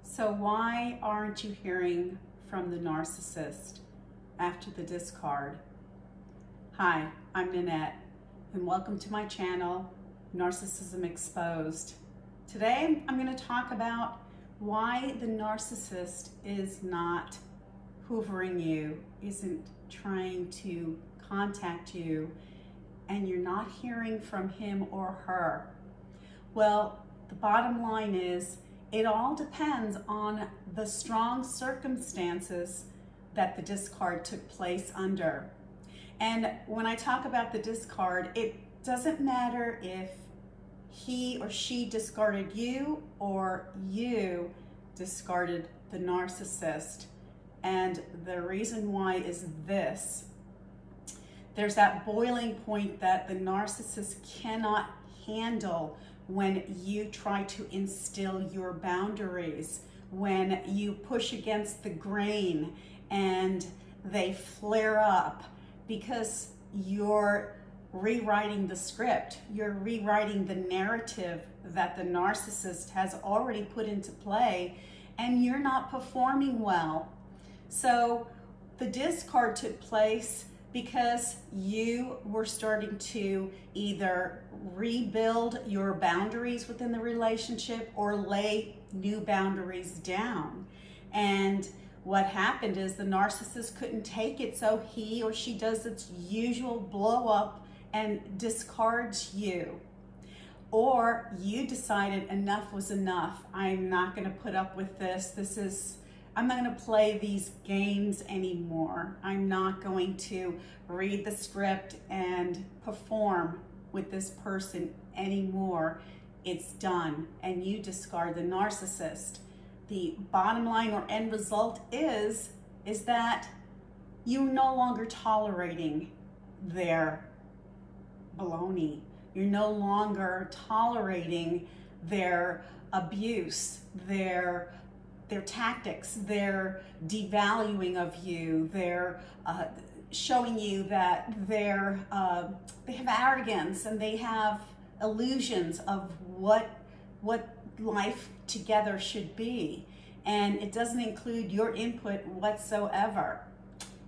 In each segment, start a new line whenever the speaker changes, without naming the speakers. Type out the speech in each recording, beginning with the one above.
So why aren't you hearing from the narcissist after the discard? Hi, I'm Nanette, and welcome to my channel, Narcissism Exposed. Today, I'm going to talk about why the narcissist is not hoovering you, isn't trying to contact you, and you're not hearing from him or her. Well, the bottom line is, it all depends on the strong circumstances that the discard took place under. And when I talk about the discard, it doesn't matter if he or she discarded you or you discarded the narcissist. And the reason why is this. There's that boiling point that the narcissist cannot handle when you try to instill your boundaries, when you push against the grain and they flare up because you're rewriting the script, you're rewriting the narrative that the narcissist has already put into play, and you're not performing well. So the discard took place because you were starting to either rebuild your boundaries within the relationship or lay new boundaries down. And what happened is the narcissist couldn't take it, so he or she does its usual blow up and discards you. Or you decided enough was enough. I'm not going to put up with this. I'm not going to play these games anymore. I'm not going to read the script and perform with this person anymore. It's done, and you discard the narcissist. The bottom line or end result is that you're no longer tolerating their baloney. You're no longer tolerating their abuse, their tactics, their devaluing of you, their showing you that they have arrogance and they have illusions of what life together should be. And it doesn't include your input whatsoever.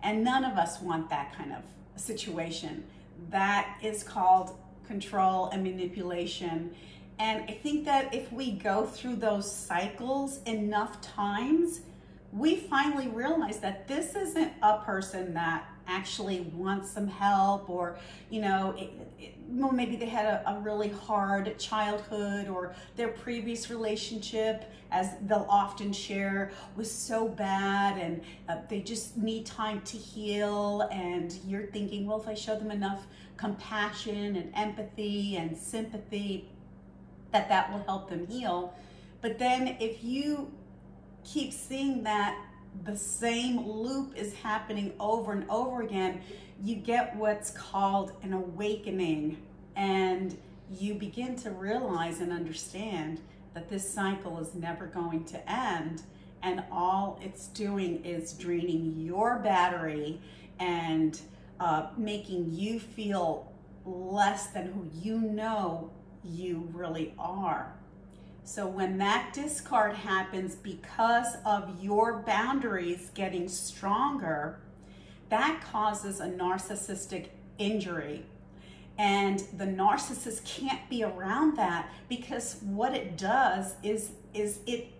And none of us want that kind of situation. That is called control and manipulation. And I think that if we go through those cycles enough times, we finally realize that this isn't a person that actually wants some help, or, well, maybe they had a really hard childhood, or their previous relationship, as they'll often share, was so bad, and they just need time to heal. And you're thinking, well, if I show them enough compassion and empathy and sympathy, that will help them heal. But then if you keep seeing that the same loop is happening over and over again, you get what's called an awakening, and you begin to realize and understand that this cycle is never going to end, and all it's doing is draining your battery and making you feel less than who you really are. So when that discard happens because of your boundaries getting stronger, that causes a narcissistic injury. And the narcissist can't be around that, because what it does is it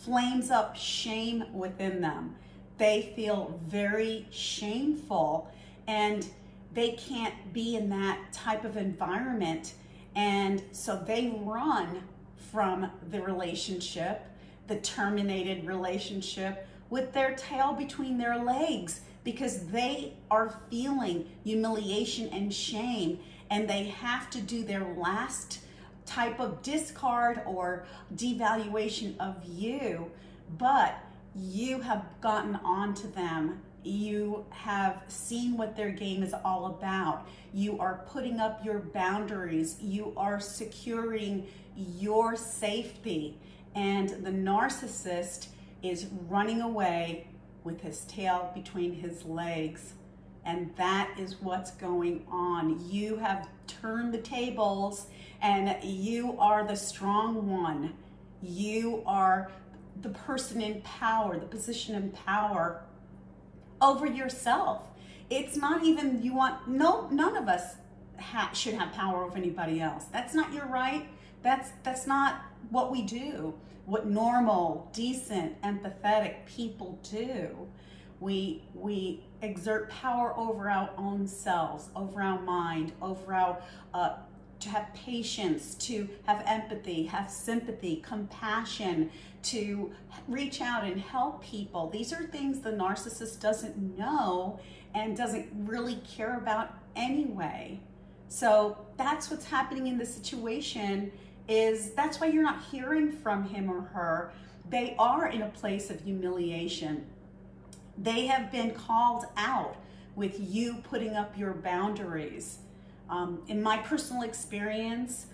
flames up shame within them. They feel very shameful, and they can't be in that type of environment. And so they run from the relationship, the terminated relationship, with their tail between their legs, because they are feeling humiliation and shame, and they have to do their last type of discard or devaluation of you. But you have gotten onto them. You have seen what their game is all about. You are putting up your boundaries. You are securing your safety. And the narcissist is running away with his tail between his legs. And that is what's going on. You have turned the tables, and you are the strong one. You are the person in power, the position in power over yourself. It's not even none of us should have power over anybody else. That's not your right. That's not what we do. What normal, decent, empathetic people do. We exert power over our own selves, over our mind, over our to have patience, to have empathy, have sympathy, compassion, to reach out and help people. These are things the narcissist doesn't know and doesn't really care about anyway. So that's what's happening in the situation. That's why you're not hearing from him or her. They are in a place of humiliation. They have been called out with you putting up your boundaries. In my personal experience,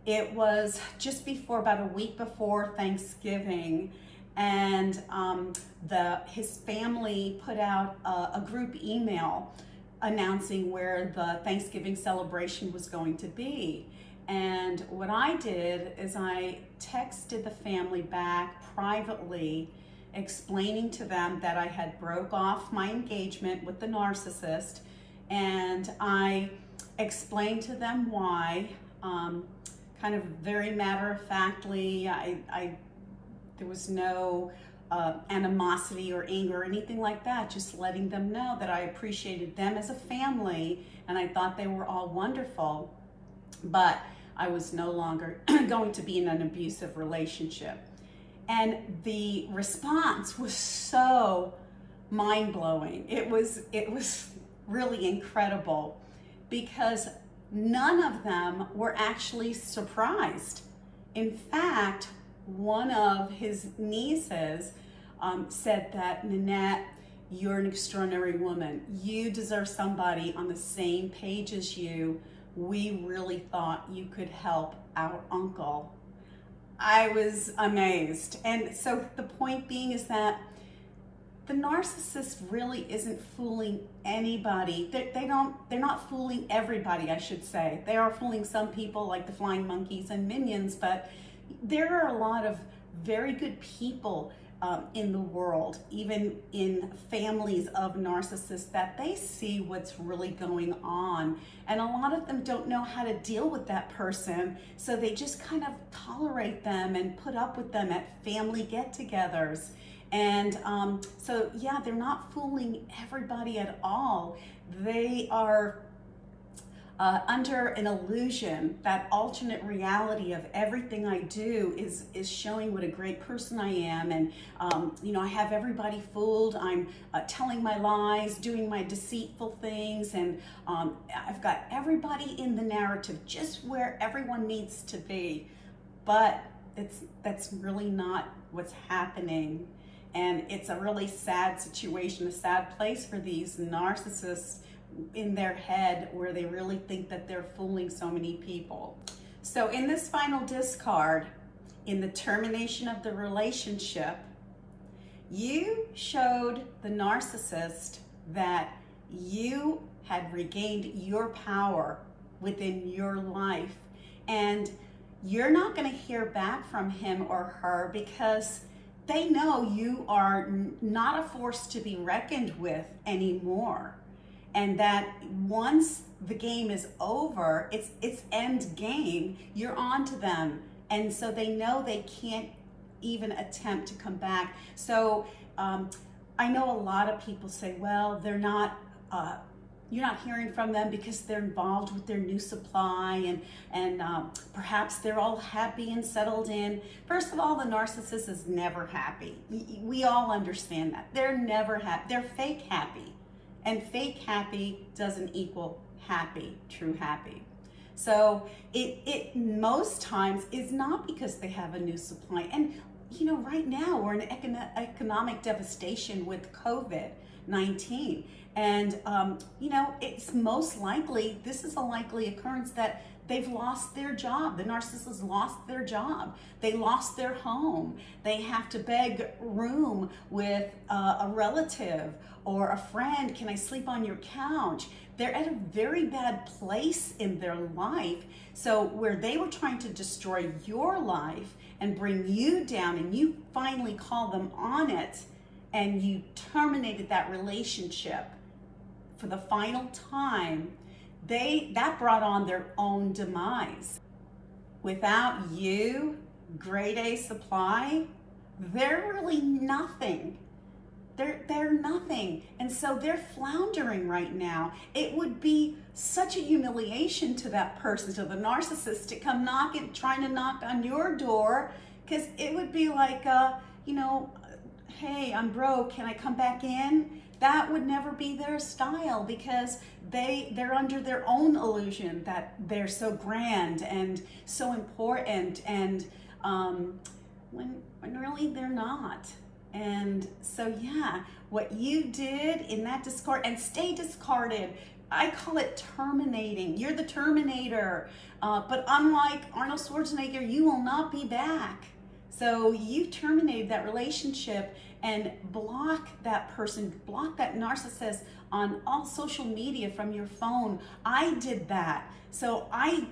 it was just before, about a week before Thanksgiving, and his family put out a group email announcing where the Thanksgiving celebration was going to be. And what I did is I texted the family back privately, explaining to them that I had broke off my engagement with the narcissist, and I explained to them why, kind of very matter-of-factly. There was no animosity or anger or anything like that, just letting them know that I appreciated them as a family and I thought they were all wonderful, but I was no longer going to be in an abusive relationship. And the response was so mind-blowing. It was really incredible, because none of them were actually surprised. In fact, one of his nieces said that, "Nanette, you're an extraordinary woman. You deserve somebody on the same page as you. We really thought you could help our uncle." I was amazed. And so the point being is that the narcissist really isn't fooling anybody. They're not fooling everybody, I should say. They are fooling some people, like the flying monkeys and minions, but there are a lot of very good people in the world, even in families of narcissists, that they see what's really going on. And a lot of them don't know how to deal with that person, so they just kind of tolerate them and put up with them at family get-togethers. And so yeah, they're not fooling everybody at all. They are under an illusion, that alternate reality of everything I do is showing what a great person I am, and I have everybody fooled. I'm telling my lies, doing my deceitful things, and I've got everybody in the narrative just where everyone needs to be. But that's really not what's happening, and it's a really sad situation, a sad place for these narcissists in their head, where they really think that they're fooling so many people. So in this final discard, in the termination of the relationship, you showed the narcissist that you had regained your power within your life, and you're not going to hear back from him or her, because they know you are not a force to be reckoned with anymore. And that once the game is over, it's end game, you're on to them. And so they know they can't even attempt to come back. So I know a lot of people say, well, they're not, you're not hearing from them because they're involved with their new supply, and perhaps they're all happy and settled in. First of all, the narcissist is never happy. We all understand that. They're never happy. They're fake happy. And fake happy doesn't equal happy, true happy. So it most times is not because they have a new supply. And right now we're in economic devastation with COVID-19. And it's most likely, this is a likely occurrence, that they've lost their job. The narcissist lost their job. They lost their home. They have to beg room with a relative or a friend. Can I sleep on your couch? They're at a very bad place in their life. So where they were trying to destroy your life and bring you down, and you finally call them on it, and you terminated that relationship for the final time, that brought on their own demise. Without you, grade A supply, they're really nothing. They're nothing. And so they're floundering right now. It would be such a humiliation to that person, to the narcissist, to come trying to knock on your door, because it would be like, hey, I'm broke, can I come back in? That would never be their style, because they're under their own illusion that they're so grand and so important, and when really they're not. And so yeah, what you did in that discard, and stay discarded, I call it terminating. You're the Terminator, but unlike Arnold Schwarzenegger, you will not be back. So you terminated that relationship and block that person, block that narcissist on all social media from your phone. I did that. So I've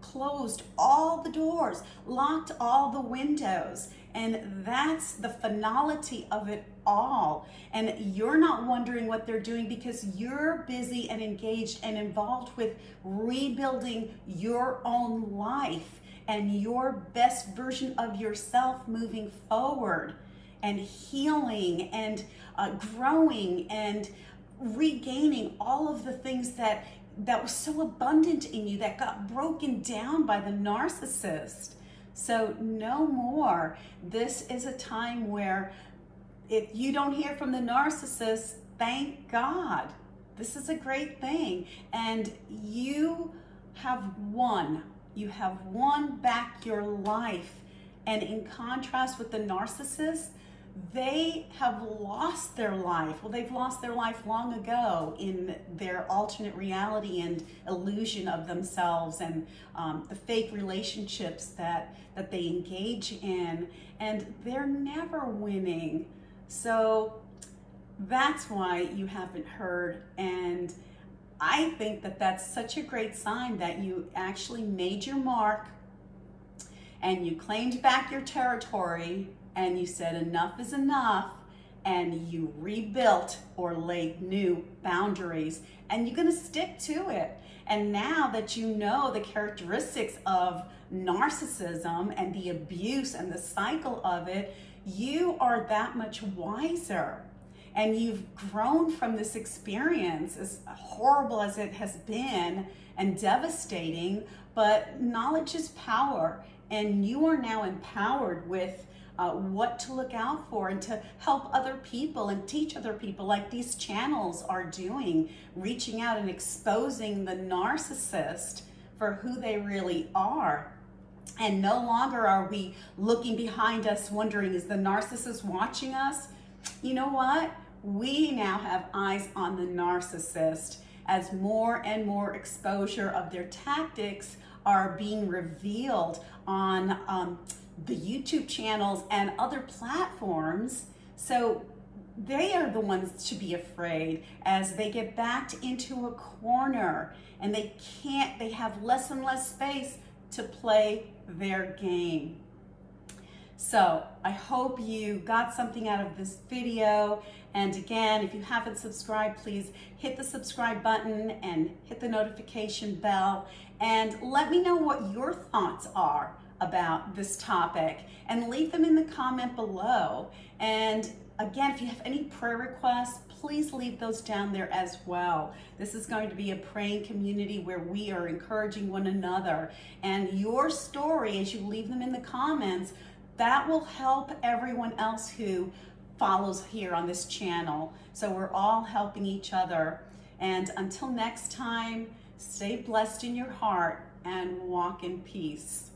closed all the doors, locked all the windows, and that's the finality of it all. And you're not wondering what they're doing, because you're busy and engaged and involved with rebuilding your own life and your best version of yourself moving forward, and healing and growing and regaining all of the things that was so abundant in you that got broken down by the narcissist. So no more. This is a time where if you don't hear from the narcissist, thank God. This is a great thing. And you have won. You have won back your life. And in contrast with the narcissist, they have lost their life. Well, they've lost their life long ago in their alternate reality and illusion of themselves, and the fake relationships that they engage in, and they're never winning. So that's why you haven't heard. And I think that that's such a great sign that you actually made your mark and you claimed back your territory, and you said enough is enough, and you rebuilt or laid new boundaries, and you're going to stick to it. And now that you know the characteristics of narcissism and the abuse and the cycle of it, you are that much wiser. And you've grown from this experience, as horrible as it has been and devastating, but knowledge is power, and you are now empowered with what to look out for, and to help other people and teach other people, like these channels are doing, reaching out and exposing the narcissist for who they really are. And no longer are we looking behind us wondering, is the narcissist watching us? You know what? We now have eyes on the narcissist, as more and more exposure of their tactics are being revealed on the YouTube channels and other platforms. So they are the ones to be afraid, as they get backed into a corner and they have less and less space to play their game. So I hope you got something out of this video. And again, if you haven't subscribed, please hit the subscribe button and hit the notification bell, and let me know what your thoughts are about this topic, and leave them in the comment below. And again, if you have any prayer requests, please leave those down there as well. This is going to be a praying community where we are encouraging one another, and your story, as you leave them in the comments, that will help everyone else who follows here on this channel. So we're all helping each other. And until next time, stay blessed in your heart and walk in peace.